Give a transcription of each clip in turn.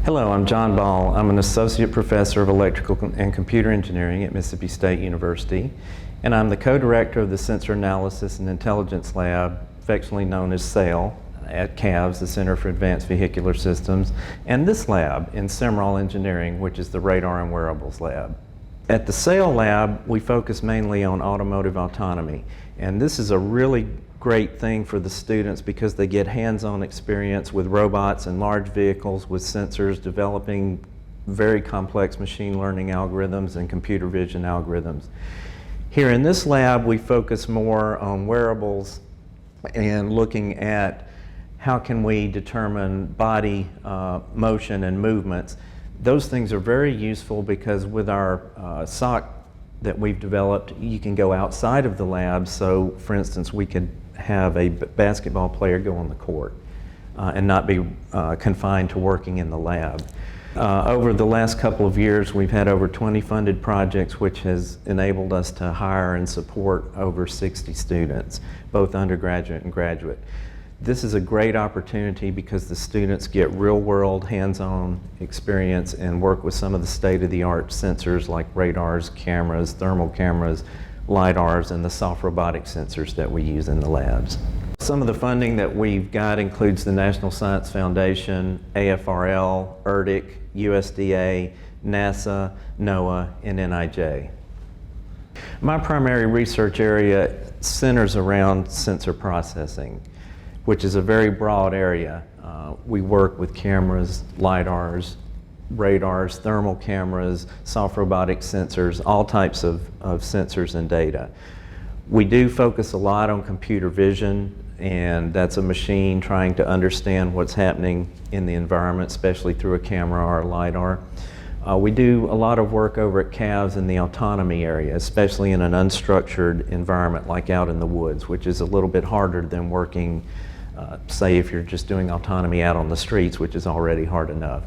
Hello, I'm John Ball. I'm an Associate Professor of Electrical and Computer Engineering at Mississippi State University, and I'm the co-director of the Sensor Analysis and Intelligence Lab, affectionately known as SAIL, at CAVS, the Center for Advanced Vehicular Systems, and this lab in Simrall Engineering, which is the Radar and Wearables Lab. At the SAIL lab, we focus mainly on automotive autonomy, and this is a really great thing for the students because they get hands-on experience with robots and large vehicles with sensors, developing very complex machine learning algorithms and computer vision algorithms. Here in this lab, we focus more on wearables and looking at how can we determine body motion and movements. Those things are very useful because with our SOC that we've developed, you can go outside of the lab. So for instance, we could have a basketball player go on the court and not be confined to working in the lab. Over the last couple of years, we've had over 20 funded projects, which has enabled us to hire and support over 60 students, both undergraduate and graduate. This is a great opportunity because the students get real-world, hands-on experience and work with some of the state-of-the-art sensors like radars, cameras, thermal cameras, LiDARs, and the soft robotic sensors that we use in the labs. Some of the funding that we've got includes the National Science Foundation, AFRL, ERDIC, USDA, NASA, NOAA, and NIJ. My primary research area centers around sensor processing, which is a very broad area. We work with cameras, LiDARs, radars, thermal cameras, soft robotic sensors, all types of sensors and data. We do focus a lot on computer vision, and that's a machine trying to understand what's happening in the environment, especially through a camera or a LiDAR. We do a lot of work over at CAVS in the autonomy area, especially in an unstructured environment like out in the woods, which is a little bit harder than working, say if you're just doing autonomy out on the streets, which is already hard enough.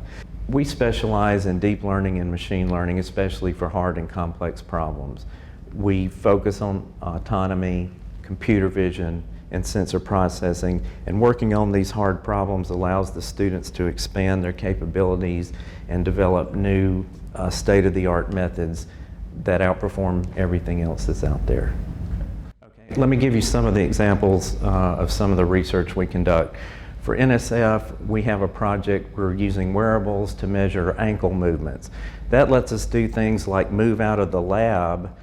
We specialize in deep learning and machine learning, especially for hard and complex problems. We focus on autonomy, computer vision, and sensor processing, and working on these hard problems allows the students to expand their capabilities and develop new state-of-the-art methods that outperform everything else that's out there. Okay. Let me give you some of the examples of some of the research we conduct. For NSF, we have a project we're using wearables to measure ankle movements. That lets us do things like move out of the lab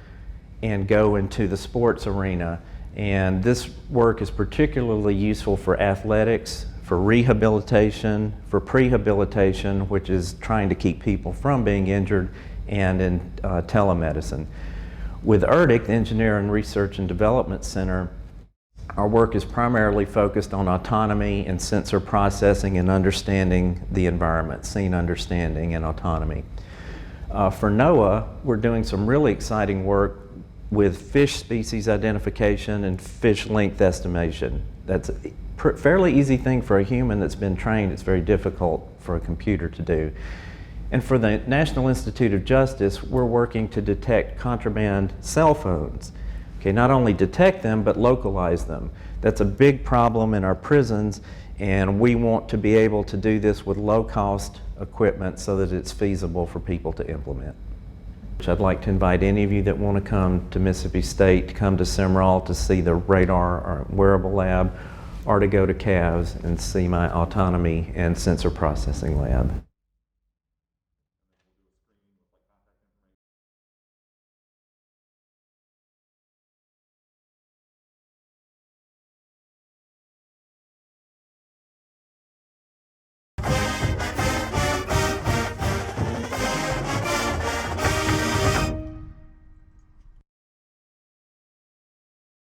and go into the sports arena. And this work is particularly useful for athletics, for rehabilitation, for prehabilitation, which is trying to keep people from being injured, and in telemedicine. With ERDIC, the Engineering Research and Development Center, our work is primarily focused on autonomy and sensor processing and understanding the environment, scene understanding and autonomy. For NOAA, we're doing some really exciting work with fish species identification and fish length estimation. That's a fairly easy thing for a human that's been trained. It's very difficult for a computer to do. And for the National Institute of Justice, we're working to detect contraband cell phones. Okay, not only detect them, but localize them. That's a big problem in our prisons, and we want to be able to do this with low-cost equipment so that it's feasible for people to implement. I'd like to invite any of you that want to come to Mississippi State to come to Simrall to see the radar or wearable lab, or to go to CAVS and see my autonomy and sensor processing lab.